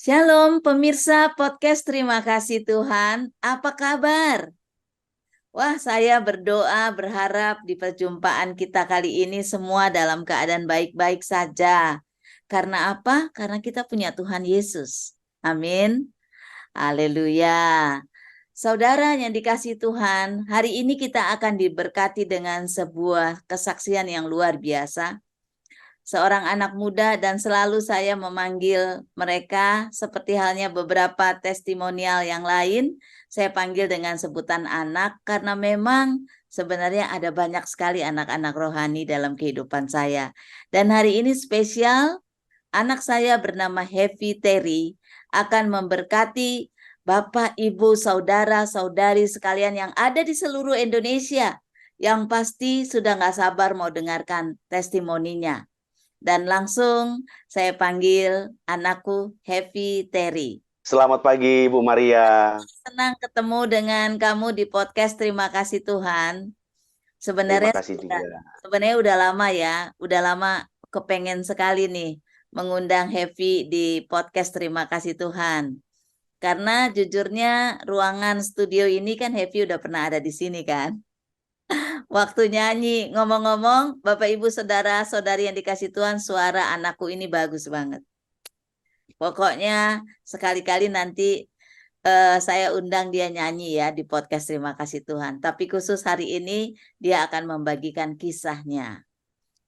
Shalom pemirsa podcast Terima Kasih Tuhan, apa kabar? Wah, saya berdoa berharap di perjumpaan kita kali ini semua dalam keadaan baik-baik saja. Karena apa? Karena kita punya Tuhan Yesus. Amin. Haleluya. Saudara yang dikasihi Tuhan, hari ini kita akan diberkati dengan sebuah kesaksian yang luar biasa. Seorang anak muda dan selalu saya memanggil mereka seperti halnya beberapa testimonial yang lain, saya panggil dengan sebutan anak karena memang sebenarnya ada banyak sekali anak-anak rohani dalam kehidupan saya. Dan hari ini spesial, anak saya bernama Heavy Terry akan memberkati Bapak, Ibu, Saudara, Saudari sekalian yang ada di seluruh Indonesia yang pasti sudah nggak sabar mau dengarkan testimoninya. Dan langsung saya panggil anakku Heavy Terry. Selamat pagi, Bu Maria. Senang ketemu dengan kamu di podcast Terima Kasih Tuhan. Terima Sebenarnya kasih juga. sebenarnya udah lama ya, udah lama kepengen sekali nih mengundang Heavy di podcast Terima Kasih Tuhan. Karena jujurnya ruangan studio ini kan Heavy udah pernah ada di sini kan. Waktu nyanyi, ngomong-ngomong, Bapak Ibu Saudara Saudari yang dikasih Tuhan, suara anakku ini bagus banget. Pokoknya sekali-kali nanti saya undang dia nyanyi ya di podcast Terima Kasih Tuhan. Tapi khusus hari ini dia akan membagikan kisahnya.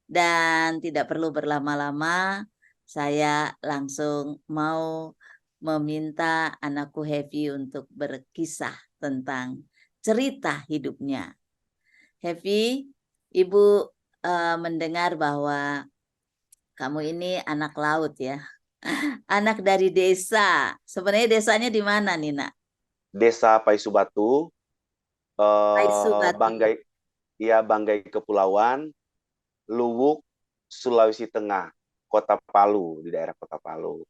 Dan tidak perlu berlama-lama, saya langsung mau meminta anakku Heavy untuk berkisah tentang cerita hidupnya. Heavy, Ibu mendengar bahwa kamu ini anak laut ya. Anak dari desa. Sebenarnya desanya di mana nih, Nak? Desa Paisubatu, Paisu Batu. Banggai, ya Banggai Kepulauan, Luwuk, Sulawesi Tengah, Kota Palu, di daerah Kota Palu.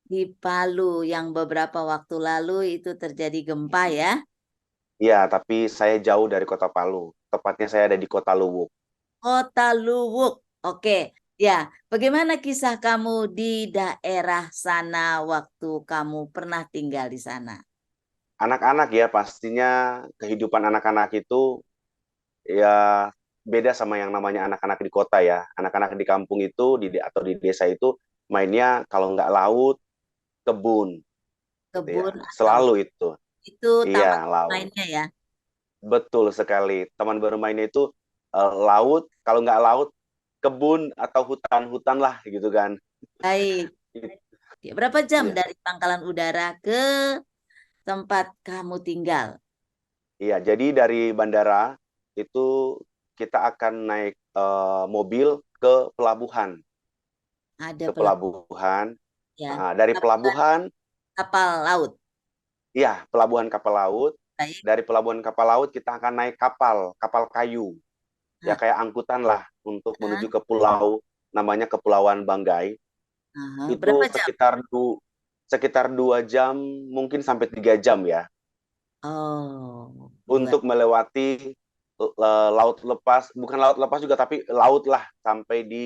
Di Palu yang beberapa waktu lalu itu terjadi gempa ya. Ya, tapi saya jauh dari Kota Palu. Tepatnya saya ada di Kota Luwuk. Kota Luwuk. Oke. Ya, bagaimana kisah kamu di daerah sana waktu kamu pernah tinggal di sana? Anak-anak ya, pastinya kehidupan anak-anak itu ya beda sama yang namanya anak-anak di kota ya. Anak-anak di kampung itu atau di desa itu mainnya kalau nggak laut, kebun, gitu ya. Kebun atau Selalu itu. itu taman Iya, laut. mainnya ya? Betul sekali. Teman bermainnya itu laut, kalau nggak laut, kebun atau hutan-hutan lah gitu kan. Baik. Oke, berapa jam Iya, dari pangkalan udara ke tempat kamu tinggal? iya. Jadi dari bandara itu kita akan naik mobil ke pelabuhan, Ada ke pelabuhan pelabuhan. ya. Dari Pelabuhan pelabuhan, kapal laut. ya pelabuhan kapal laut. Baik. Dari pelabuhan kapal laut kita akan naik kapal, kapal kayu. Ya Nah, kayak angkutan lah untuk ah, menuju ke pulau, namanya Kepulauan Banggai. berapa Itu jam? sekitar 2 jam, mungkin sampai 3 jam ya, Oh, dua. untuk melewati laut lepas, bukan laut lepas juga, tapi laut lah sampai di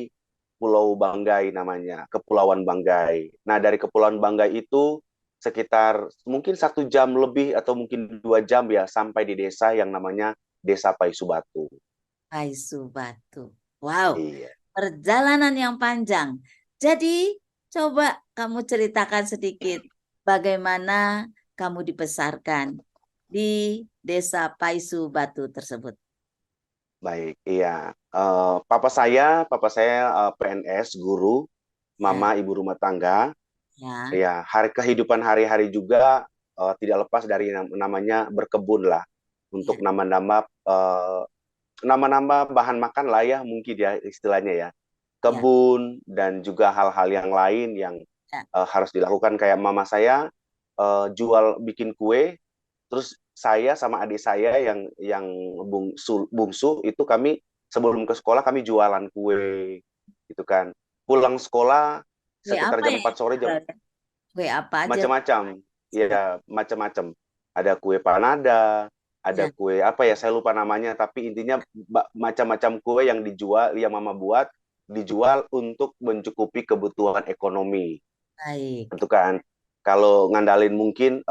Pulau Banggai namanya, Kepulauan Banggai. Nah dari Kepulauan Banggai itu sekitar mungkin 1 jam lebih atau mungkin 2 jam ya sampai di desa yang namanya Desa Paisubatu. Paisu Batu. Wow, Iya. perjalanan yang panjang. Jadi, coba kamu ceritakan sedikit bagaimana kamu dibesarkan di Desa Paisu Batu tersebut. Baik, iya. Papa saya PNS, guru, Ya, mama ibu rumah tangga. ya, Ya, kehidupan hari-hari juga tidak lepas dari namanya berkebun lah, ya, untuk nama-nama bahan makan lah ya mungkin ya istilahnya ya. ya, Kebun dan juga hal-hal yang lain yang ya, harus dilakukan, kayak mama saya jual bikin kue. Terus saya sama adik saya yang bungsu itu, kami sebelum ke sekolah kami jualan kue gitu kan. Pulang sekolah kue sekitar apa jam ya 4 yang sore, dijual ya? Kue apa aja? macam-macam. Coba. Ya, macam-macam. Ada kue panada, ada Ya, kue apa ya, saya lupa namanya, tapi intinya macam-macam kue yang dijual, yang mama buat, dijual untuk mencukupi kebutuhan ekonomi. baik. Itu kan. Kalau ngandalin mungkin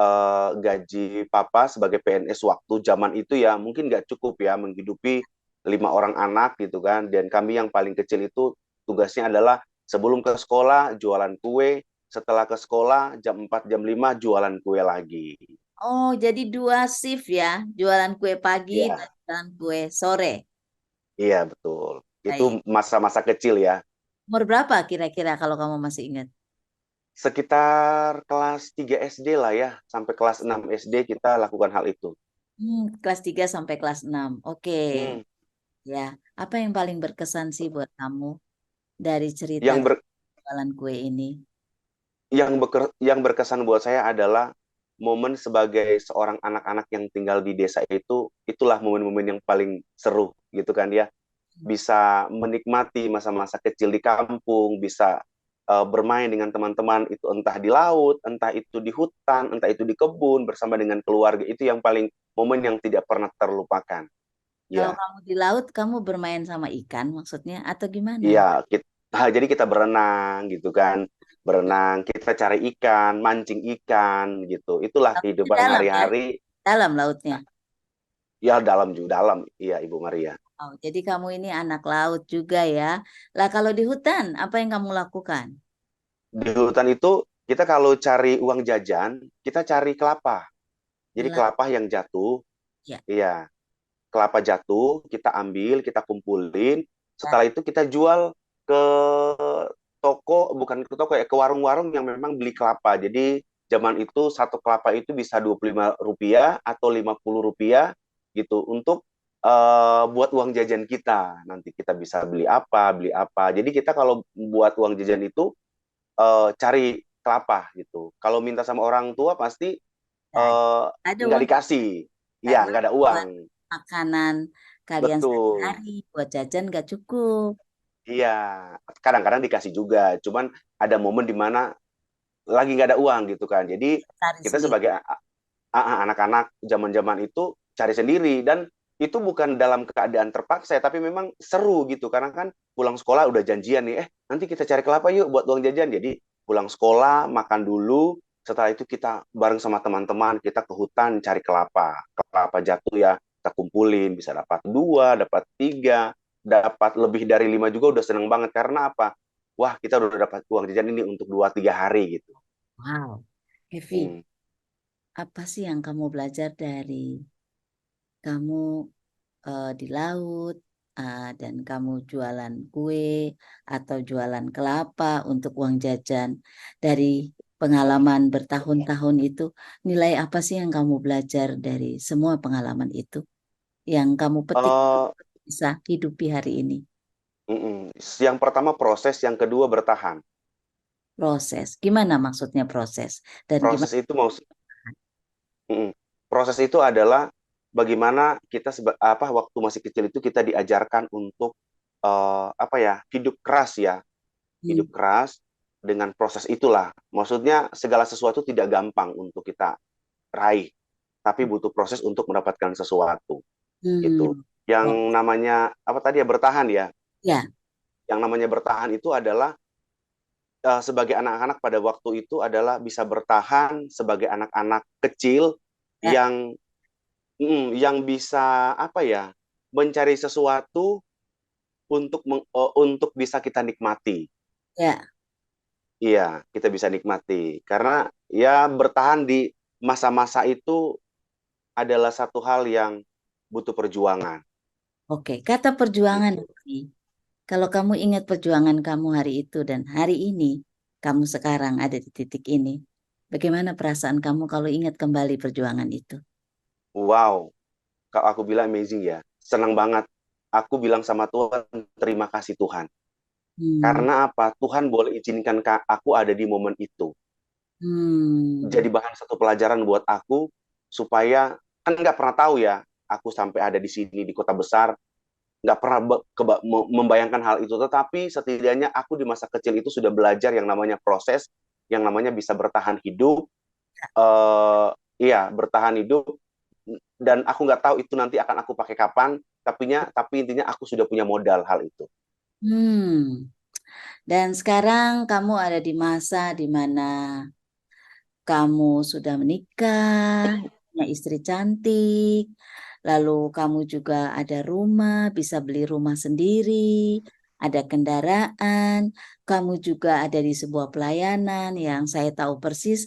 gaji papa sebagai PNS waktu zaman itu ya mungkin nggak cukup ya menghidupi 5 orang anak gitu kan. Dan kami yang paling kecil itu tugasnya adalah sebelum ke sekolah jualan kue, setelah ke sekolah jam 4 jam 5 jualan kue lagi. Oh, jadi 2 shift ya, jualan kue pagi dan Iya, jualan kue sore. iya betul. Itu Baik. masa-masa kecil ya. Umur berapa kira-kira kalau kamu masih ingat? Sekitar kelas 3 SD lah ya, sampai kelas 6 SD kita lakukan hal itu. Kelas 3 sampai kelas 6. Oke, Hmm. ya. Apa yang paling berkesan sih buat kamu dari cerita Yang ber, jualan kue ini? yang berkesan buat saya adalah momen sebagai seorang anak-anak yang tinggal di desa itu, itulah momen-momen yang paling seru gitu kan ya. Bisa menikmati masa-masa kecil di kampung, bisa bermain dengan teman-teman itu entah di laut, entah itu di hutan, entah itu di kebun bersama dengan keluarga itu yang paling momen yang tidak pernah terlupakan. Kalau Ya, kamu di laut, kamu bermain sama ikan maksudnya atau gimana? iya, jadi kita berenang gitu kan, berenang, kita cari ikan, mancing ikan gitu. Itulah Lautnya kehidupan dalam ya? hari-hari. Dalam lautnya. Ya dalam juga dalam, iya Ibu Maria. Oh, jadi kamu ini anak laut juga ya. Lah kalau di hutan, apa yang kamu lakukan? Di hutan itu kita kalau cari uang jajan, kita cari kelapa. Jadi Lah, kelapa yang jatuh, ya. iya, kelapa jatuh, kita ambil, kita kumpulin. Ya. Setelah itu kita jual ke toko, bukan ke toko ya, ke warung-warung yang memang beli kelapa. Jadi zaman itu satu kelapa itu bisa Rp25 atau Rp50 gitu untuk buat uang jajan kita. Nanti kita bisa beli apa, beli apa. Jadi kita kalau buat uang jajan itu cari kelapa gitu. Kalau minta sama orang tua pasti Nah, eh, ada nggak uang dikasih. Iya, karena nggak ada buat uang. makanan kalian Betul. sehari-hari, buat jajan gak cukup. Iya, kadang-kadang dikasih juga. Cuman ada momen di mana lagi nggak ada uang gitu kan. Jadi Cari kita sendiri. sebagai anak-anak zaman-zaman itu cari sendiri dan itu bukan dalam keadaan terpaksa ya, tapi memang seru gitu karena kan pulang sekolah udah janjian nih, nanti kita cari kelapa yuk buat uang jajan. Jadi pulang sekolah makan dulu, setelah itu kita bareng sama teman-teman kita ke hutan cari kelapa. Kelapa jatuh ya, kita kumpulin bisa dapat 2, dapat 3, dapat lebih dari 5 juga udah seneng banget karena apa? Wah, kita udah dapat uang jajan ini untuk 2 3 hari gitu. Wow. Heavy, Hmm. apa sih yang kamu belajar dari kamu di laut dan kamu jualan kue atau jualan kelapa untuk uang jajan dari pengalaman bertahun-tahun itu, nilai apa sih yang kamu belajar dari semua pengalaman itu yang kamu petik Eh, bisa hidupi hari ini? Yang pertama proses, yang kedua bertahan. Proses, gimana maksudnya proses dan Proses gimana? itu mau mm, proses itu adalah bagaimana kita waktu masih kecil itu kita diajarkan untuk apa ya hidup keras ya, Hmm. hidup keras dengan proses itulah. Maksudnya segala sesuatu tidak gampang untuk kita raih, tapi butuh proses untuk mendapatkan sesuatu gitu. Hmm. Yang Oh, namanya apa tadi ya bertahan ya. ya, Yang namanya bertahan itu adalah sebagai anak-anak pada waktu itu adalah bisa bertahan sebagai anak-anak kecil ya, yang yang bisa apa ya mencari sesuatu untuk bisa kita nikmati. ya. Iya, kita bisa nikmati karena ya bertahan di masa-masa itu adalah satu hal yang butuh perjuangan. Oke, kata perjuangan Gitu. ini. Kalau kamu ingat perjuangan kamu hari itu dan hari ini, kamu sekarang ada di titik ini. Bagaimana perasaan kamu kalau ingat kembali perjuangan itu? Wow, kalau aku bilang amazing ya, senang banget. Aku bilang sama Tuhan, terima kasih Tuhan. Hmm, Karena apa? Tuhan boleh izinkan aku ada di momen itu. hmm, Jadi bahan satu pelajaran buat aku supaya kan nggak pernah tahu ya aku sampai ada di sini di kota besar nggak pernah membayangkan hal itu tetapi setidaknya aku di masa kecil itu sudah belajar yang namanya proses yang namanya bisa bertahan hidup eh iya bertahan hidup dan aku nggak tahu itu nanti akan aku pakai kapan tapi intinya aku sudah punya modal hal itu. hmm. Dan sekarang kamu ada di masa di mana kamu sudah menikah, punya istri cantik, lalu kamu juga ada rumah, bisa beli rumah sendiri, ada kendaraan, kamu juga ada di sebuah pelayanan yang saya tahu persis,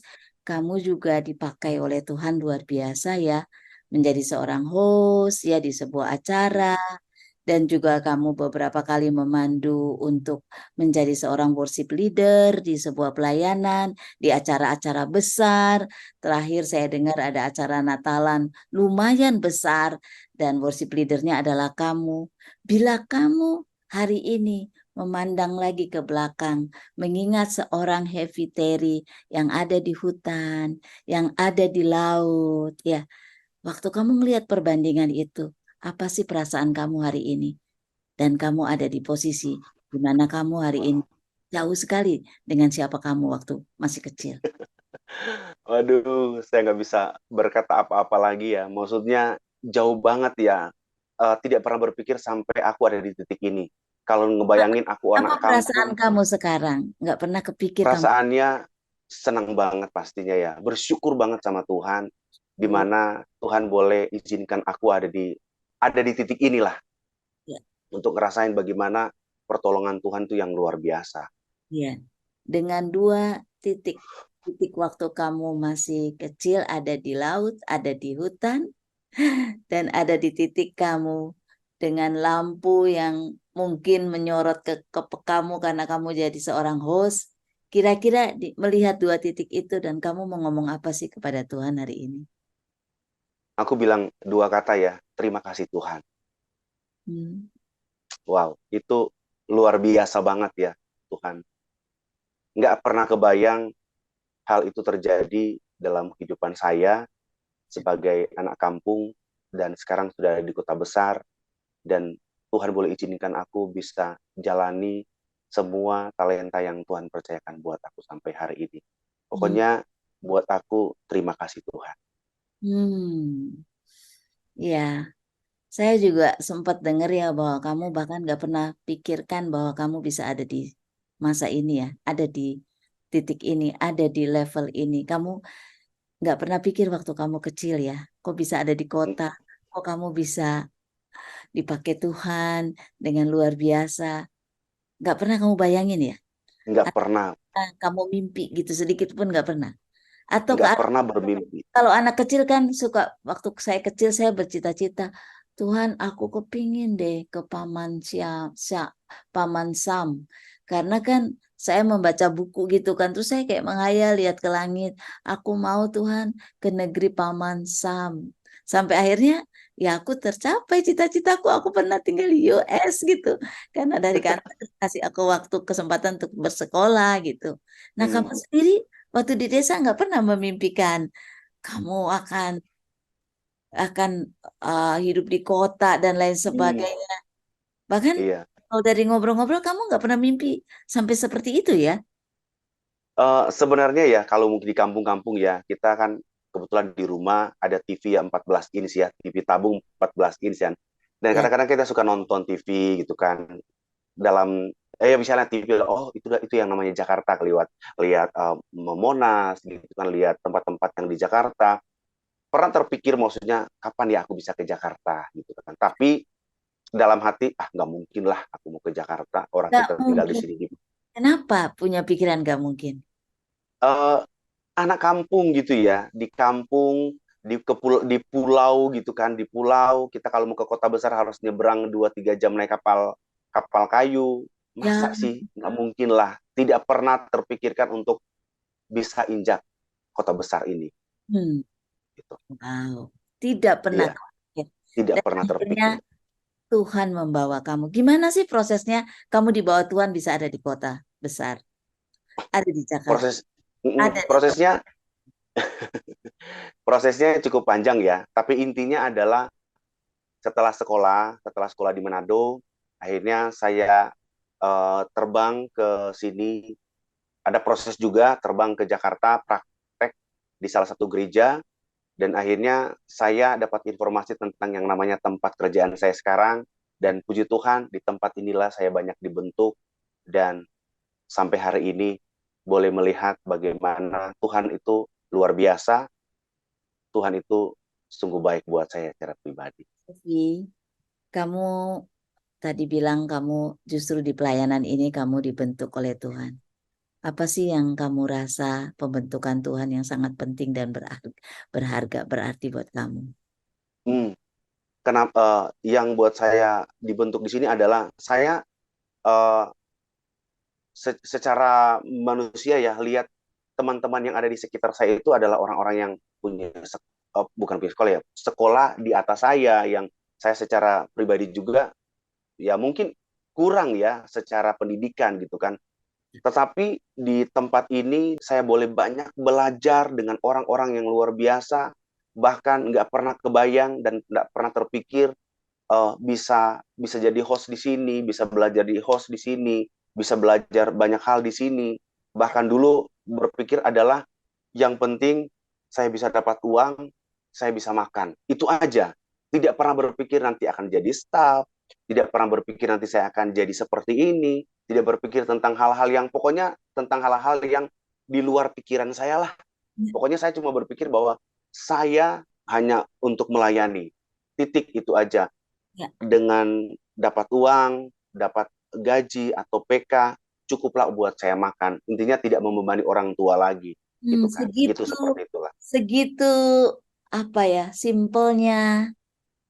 kamu juga dipakai oleh Tuhan luar biasa ya, menjadi seorang host ya di sebuah acara, dan juga kamu beberapa kali memandu untuk menjadi seorang worship leader di sebuah pelayanan, di acara-acara besar. Terakhir saya dengar ada acara Natalan lumayan besar dan worship leadernya adalah kamu. Bila kamu hari ini memandang lagi ke belakang, mengingat seorang Heavy Terry yang ada di hutan, yang ada di laut, ya, waktu kamu melihat perbandingan itu, apa sih perasaan kamu hari ini? Dan kamu ada di posisi di mana kamu hari ini jauh sekali dengan siapa kamu waktu masih kecil. Waduh, saya nggak bisa berkata apa-apa lagi ya. Maksudnya jauh banget ya. Tidak pernah berpikir sampai aku ada di titik ini. Kalau ngebayangin aku Apa anak perasaan kampung, kamu sekarang? Nggak pernah kepikir kamu. perasaannya senang banget pastinya ya. Bersyukur banget sama Tuhan, di Oh, mana Tuhan boleh izinkan aku ada di titik inilah ya, untuk ngerasain bagaimana pertolongan Tuhan tuh yang luar biasa. ya. Dengan dua titik titik waktu kamu masih kecil ada di laut, ada di hutan, dan ada di titik kamu dengan lampu yang mungkin menyorot ke kamu karena kamu jadi seorang host. Kira-kira melihat dua titik itu dan kamu mau ngomong apa sih kepada Tuhan hari ini? Aku bilang dua kata ya, terima kasih Tuhan. Hmm. Wow, itu luar biasa banget ya Tuhan. Nggak pernah kebayang hal itu terjadi dalam kehidupan saya sebagai anak kampung dan sekarang sudah di kota besar dan Tuhan boleh izinkan aku bisa jalani semua talenta yang Tuhan percayakan buat aku sampai hari ini. Hmm. Pokoknya buat aku terima kasih Tuhan. Hmm. Ya, saya juga sempat dengar ya bahwa kamu bahkan nggak pernah pikirkan bahwa kamu bisa ada di masa ini ya, ada di titik ini, ada di level ini. Kamu nggak pernah pikir waktu kamu kecil ya, kok bisa ada di kota, kok kamu bisa dipakai Tuhan dengan luar biasa. Nggak pernah kamu bayangin ya, Nggak atau pernah, kamu mimpi gitu sedikit pun nggak pernah. Atau nggak pernah bermimpi. kalau anak kecil kan suka, waktu saya kecil saya bercita-cita, Tuhan aku kepingin deh ke Paman Sam. Karena kan saya membaca buku gitu kan, terus saya kayak menghayal lihat ke langit, aku mau Tuhan ke negeri Paman Sam. Sampai akhirnya ya aku tercapai cita-citaku, aku pernah tinggal di US gitu. Karena dari kantor kasih aku waktu kesempatan untuk bersekolah gitu. Nah kamu Hmm, sendiri waktu di desa nggak pernah memimpikan kamu akan hidup di kota dan lain hmm, sebagainya. Bahkan iya. kalau dari ngobrol-ngobrol kamu nggak pernah mimpi sampai seperti itu ya? Sebenarnya ya kalau mungkin di kampung-kampung ya kita kan kebetulan di rumah ada TV ya 14 inch ya, TV tabung 14 inch ya. Dan Ya. kadang-kadang kita suka nonton TV gitu kan dalam misalnya TV, oh itu yang namanya Jakarta, lihat lihat Monas gitu kan, lihat tempat-tempat yang di Jakarta. Pernah terpikir maksudnya kapan ya aku bisa ke Jakarta gitu kan. Tapi dalam hati nggak mungkin lah aku mau ke Jakarta, orang Nggak kita tinggal di mungkin. sini gitu. Kenapa punya pikiran nggak mungkin? Eh, Anak kampung gitu ya, di kampung, di pulau gitu kan, di pulau kita kalau mau ke kota besar harus nyebrang 2-3 jam naik kapal kapal kayu. Ya, Masa sih? Nggak mungkin lah. Tidak pernah terpikirkan untuk bisa injak kota besar ini. hmm, Gitu. wow, tidak pernah Iya, kebayang. tidak Dan pernah akhirnya terpikir. Tuhan membawa kamu. Gimana sih prosesnya kamu dibawa Tuhan bisa ada di kota besar, ada di Jakarta, Proses ada di tempat. prosesnya prosesnya cukup panjang ya, tapi intinya adalah setelah sekolah di Manado, akhirnya saya terbang ke sini. Ada proses juga terbang ke Jakarta, praktek di salah satu gereja, dan akhirnya saya dapat informasi tentang yang namanya tempat kerjaan saya sekarang, dan puji Tuhan di tempat inilah saya banyak dibentuk, dan sampai hari ini boleh melihat bagaimana Tuhan itu luar biasa. Tuhan itu sungguh baik buat saya secara pribadi. Evi, kamu tadi bilang kamu justru di pelayanan ini kamu dibentuk oleh Tuhan. Apa sih yang kamu rasa pembentukan Tuhan yang sangat penting dan berharga berarti buat kamu? Hmm, Kenapa yang buat saya dibentuk di sini adalah saya eh, secara manusia ya lihat teman-teman yang ada di sekitar saya itu adalah orang-orang yang punya bukan punya sekolah ya, sekolah di atas saya yang saya secara pribadi juga ya mungkin kurang ya secara pendidikan gitu kan. Tetapi di tempat ini saya boleh banyak belajar dengan orang-orang yang luar biasa, bahkan nggak pernah kebayang dan nggak pernah terpikir bisa bisa jadi host di sini, bisa belajar di host di sini, bisa belajar banyak hal di sini. Bahkan dulu berpikir adalah yang penting saya bisa dapat uang, saya bisa makan. Itu aja. Tidak pernah berpikir nanti akan jadi staff, tidak pernah berpikir nanti saya akan jadi seperti ini, tidak berpikir tentang hal-hal yang pokoknya tentang hal-hal yang di luar pikiran saya lah. Pokoknya saya cuma berpikir bahwa saya hanya untuk melayani. Titik itu aja. Ya. Dengan dapat uang, dapat gaji atau PK, cukuplah buat saya makan. Intinya tidak membebani orang tua lagi, gitu kan? Gitu Segitu, seperti itulah. segitu apa ya, simpelnya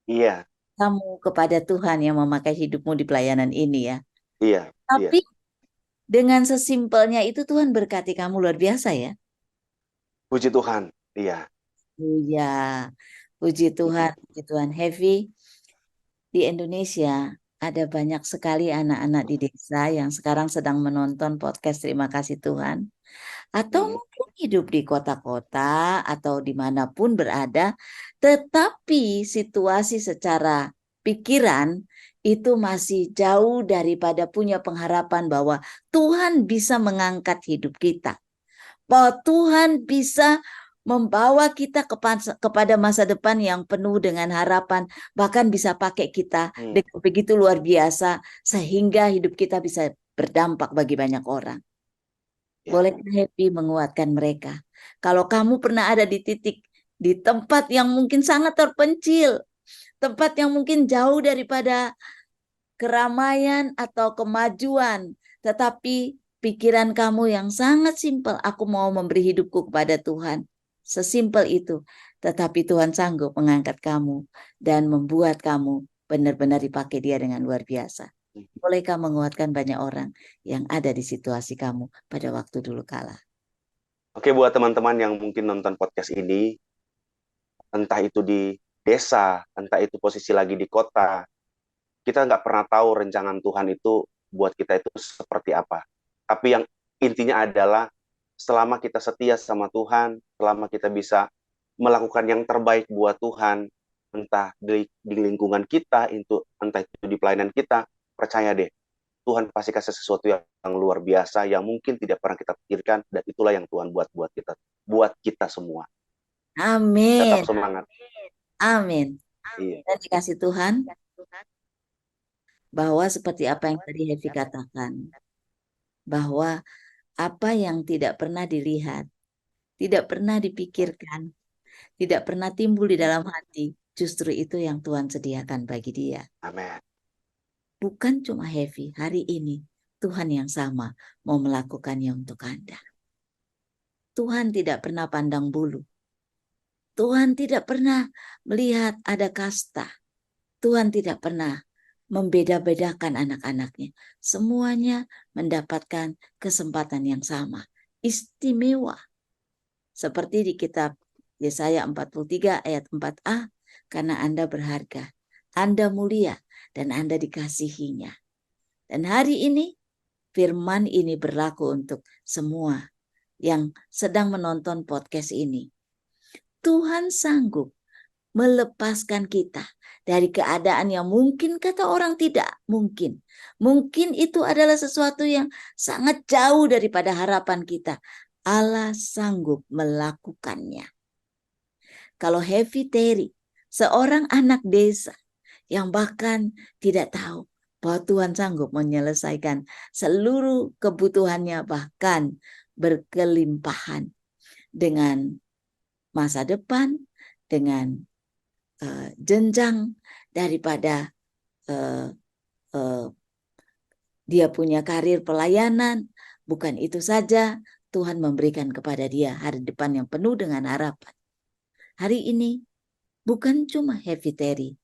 Iya, kamu kepada Tuhan yang memakai hidupmu di pelayanan ini ya. iya, iya. Tapi dengan sesimpelnya itu Tuhan berkati kamu luar biasa ya. Puji Tuhan. Iya. Oh ya, puji Tuhan. Heavy di Indonesia ada banyak sekali anak-anak di desa yang sekarang sedang menonton podcast Terima Kasih Tuhan. Atau Hmm. mungkin hidup di kota-kota atau dimanapun berada, tetapi situasi secara pikiran itu masih jauh daripada punya pengharapan bahwa Tuhan bisa mengangkat hidup kita, bahwa Tuhan bisa membawa kita kepada masa depan yang penuh dengan harapan, bahkan bisa pakai kita dengan begitu luar biasa sehingga hidup kita bisa berdampak bagi banyak orang. Boleh Happy menguatkan mereka. Kalau kamu pernah ada di titik, di tempat yang mungkin sangat terpencil, tempat yang mungkin jauh daripada keramaian atau kemajuan, tetapi pikiran kamu yang sangat simpel, aku mau memberi hidupku kepada Tuhan. Sesimpel itu. Tetapi Tuhan sanggup mengangkat kamu dan membuat kamu benar-benar dipakai Dia dengan luar biasa. Bolehkah menguatkan banyak orang yang ada di situasi kamu pada waktu dulu kala? Oke, buat teman-teman yang mungkin nonton podcast ini, entah itu di desa, entah itu posisi lagi di kota, kita nggak pernah tahu rencangan Tuhan itu buat kita itu seperti apa. Tapi yang intinya adalah selama kita setia sama Tuhan, selama kita bisa melakukan yang terbaik buat Tuhan, entah di lingkungan kita, entah itu di pelayanan kita, percaya deh, Tuhan pasti kasih sesuatu yang luar biasa, yang mungkin tidak pernah kita pikirkan, dan itulah yang Tuhan buat kita semua. Tetap Amin. semangat. Amin. Iya. Dan dikasih Tuhan bahwa seperti apa yang tadi Hevi katakan, bahwa apa yang tidak pernah dilihat, tidak pernah dipikirkan, tidak pernah timbul di dalam hati, justru itu yang Tuhan sediakan bagi dia. Amin. Bukan cuma Hevi, hari ini Tuhan yang sama mau melakukannya untuk Anda. Tuhan tidak pernah pandang bulu. Tuhan tidak pernah melihat ada kasta. Tuhan tidak pernah membeda-bedakan anak-anaknya. Semuanya mendapatkan kesempatan yang sama. Istimewa. Seperti di kitab Yesaya 43 ayat 4a, karena Anda berharga, Anda mulia, dan Anda dikasihinya. Dan hari ini, firman ini berlaku untuk semua yang sedang menonton podcast ini. Tuhan sanggup melepaskan kita dari keadaan yang mungkin kata orang tidak mungkin. Mungkin itu adalah sesuatu yang sangat jauh daripada harapan kita. Allah sanggup melakukannya. Kalau Heavy Terry, seorang anak desa yang bahkan tidak tahu bahwa Tuhan sanggup menyelesaikan seluruh kebutuhannya, bahkan berkelimpahan dengan masa depan, dengan jenjang daripada dia punya karir pelayanan. Bukan itu saja, Tuhan memberikan kepada dia hari depan yang penuh dengan harapan. Hari ini bukan cuma Heavy Terry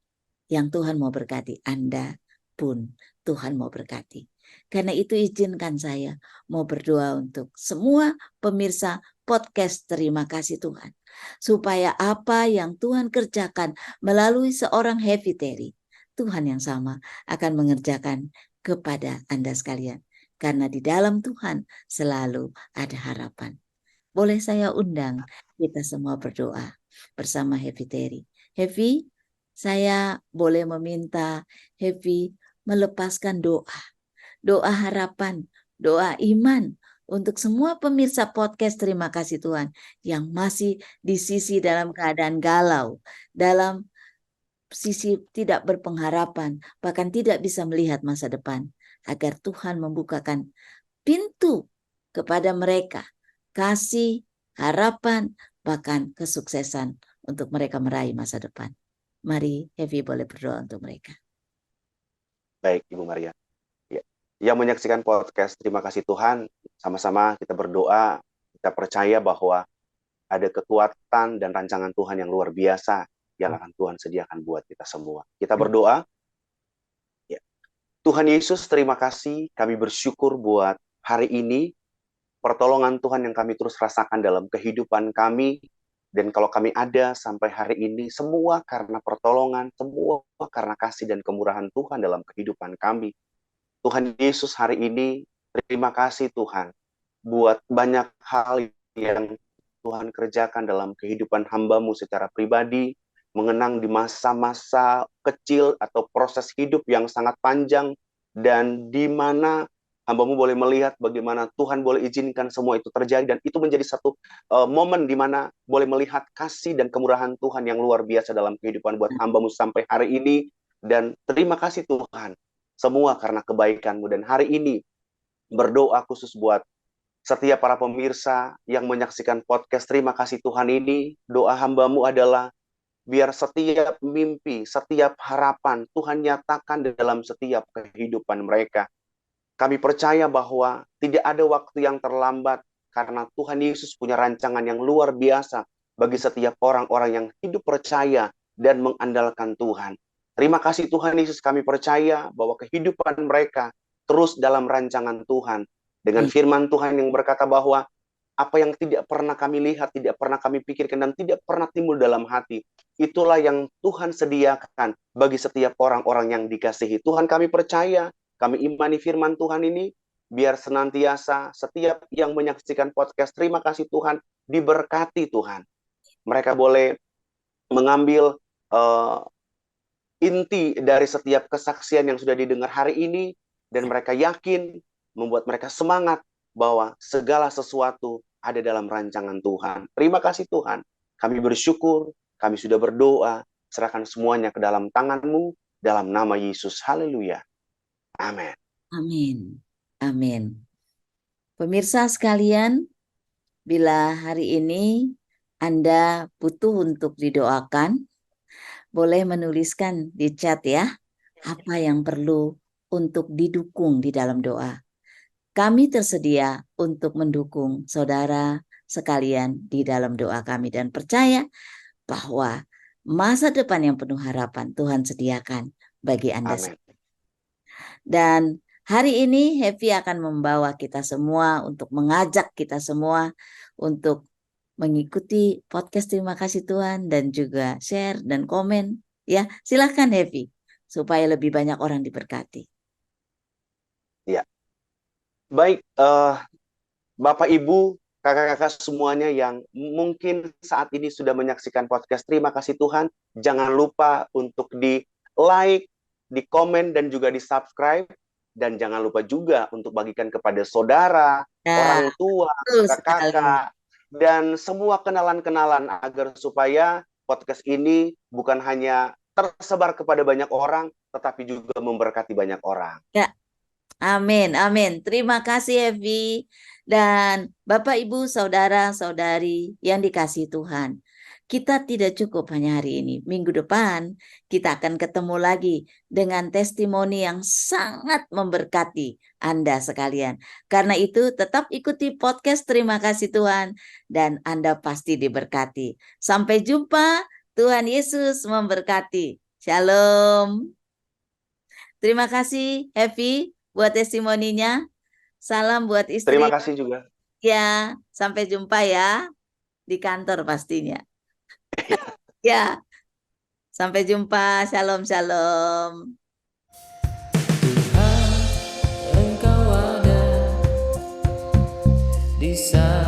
yang Tuhan mau berkati, Anda pun Tuhan mau berkati. Karena itu izinkan saya mau berdoa untuk semua pemirsa podcast Terima Kasih Tuhan. Supaya apa yang Tuhan kerjakan melalui seorang Heavy Terry, Tuhan yang sama akan mengerjakan kepada Anda sekalian. Karena di dalam Tuhan selalu ada harapan. Boleh saya undang kita semua berdoa bersama Heavy Terry. Heavy, saya boleh meminta Heavy melepaskan doa harapan, doa iman untuk semua pemirsa podcast Terima Kasih Tuhan yang masih di sisi dalam keadaan galau, dalam sisi tidak berpengharapan, bahkan tidak bisa melihat masa depan, agar Tuhan membukakan pintu kepada mereka, kasih, harapan, bahkan kesuksesan untuk mereka meraih masa depan. Mari Heavy boleh berdoa untuk mereka. Baik, Ibu Maria. Ya. Yang menyaksikan podcast, terima kasih Tuhan. Sama-sama kita berdoa, kita percaya bahwa ada kekuatan dan rancangan Tuhan yang luar biasa yang akan Tuhan sediakan buat kita semua. Kita berdoa. Ya. Tuhan Yesus, terima kasih. Kami bersyukur buat hari ini, pertolongan Tuhan yang kami terus rasakan dalam kehidupan kami. Dan kalau kami ada sampai hari ini, semua karena pertolongan, semua karena kasih dan kemurahan Tuhan dalam kehidupan kami. Tuhan Yesus, hari ini terima kasih Tuhan buat banyak hal yang Tuhan kerjakan dalam kehidupan hamba-Mu secara pribadi, mengenang di masa-masa kecil atau proses hidup yang sangat panjang, dan di mana hamba-Mu boleh melihat bagaimana Tuhan boleh izinkan semua itu terjadi, dan itu menjadi satu momen di mana boleh melihat kasih dan kemurahan Tuhan yang luar biasa dalam kehidupan buat hamba-Mu sampai hari ini. Dan terima kasih Tuhan, semua karena kebaikan-Mu. Dan hari ini berdoa khusus buat setiap para pemirsa yang menyaksikan podcast Terima Kasih Tuhan ini. Doa hamba-Mu adalah biar setiap mimpi, setiap harapan Tuhan nyatakan dalam setiap kehidupan mereka. Kami percaya bahwa tidak ada waktu yang terlambat karena Tuhan Yesus punya rancangan yang luar biasa bagi setiap orang-orang yang hidup percaya dan mengandalkan Tuhan. Terima kasih Tuhan Yesus, kami percaya bahwa kehidupan mereka terus dalam rancangan Tuhan. Dengan firman Tuhan yang berkata bahwa apa yang tidak pernah kami lihat, tidak pernah kami pikirkan, dan tidak pernah timbul dalam hati, itulah yang Tuhan sediakan bagi setiap orang-orang yang dikasihi. Tuhan, kami percaya, kami imani firman Tuhan ini, biar senantiasa setiap yang menyaksikan podcast Terima Kasih Tuhan, diberkati Tuhan. Mereka boleh mengambil inti dari setiap kesaksian yang sudah didengar hari ini, dan mereka yakin, membuat mereka semangat bahwa segala sesuatu ada dalam rancangan Tuhan. Terima kasih Tuhan. Kami bersyukur, kami sudah berdoa, serahkan semuanya ke dalam tangan-Mu, dalam nama Yesus. Haleluya. Amin. Amin. Amin. Pemirsa sekalian, bila hari ini Anda butuh untuk didoakan, boleh menuliskan di chat ya, apa yang perlu untuk didukung di dalam doa. Kami tersedia untuk mendukung saudara sekalian di dalam doa kami, dan percaya bahwa masa depan yang penuh harapan Tuhan sediakan bagi Anda. Amin. Dan hari ini Heavy akan membawa kita semua, untuk mengajak kita semua untuk mengikuti podcast Terima Kasih Tuhan, dan juga share dan komen. Ya, silakan Heavy, supaya lebih banyak orang diberkati. Ya. Baik, Bapak Ibu, kakak-kakak semuanya yang mungkin saat ini sudah menyaksikan podcast Terima Kasih Tuhan, jangan lupa untuk di like, di komen, dan juga di subscribe. Dan jangan lupa juga untuk bagikan kepada saudara, orang tua, kakak-kakak, dan semua kenalan-kenalan, agar supaya podcast ini bukan hanya tersebar kepada banyak orang, tetapi juga memberkati banyak orang. Ya. Amin, amin. Terima kasih Evi. Dan Bapak, Ibu, Saudara, Saudari yang dikasihi Tuhan. kita tidak cukup hanya hari ini. Minggu depan kita akan ketemu lagi dengan testimoni yang sangat memberkati Anda sekalian. Karena itu tetap ikuti podcast Terima Kasih Tuhan dan Anda pasti diberkati. Sampai jumpa, Tuhan Yesus memberkati. Shalom. Terima kasih Happy buat testimoninya. Salam buat Terima istri. kasih juga. Ya, sampai jumpa ya di kantor pastinya. Ya, sampai jumpa. Shalom, shalom. Tuhan, Engkau ada di sana.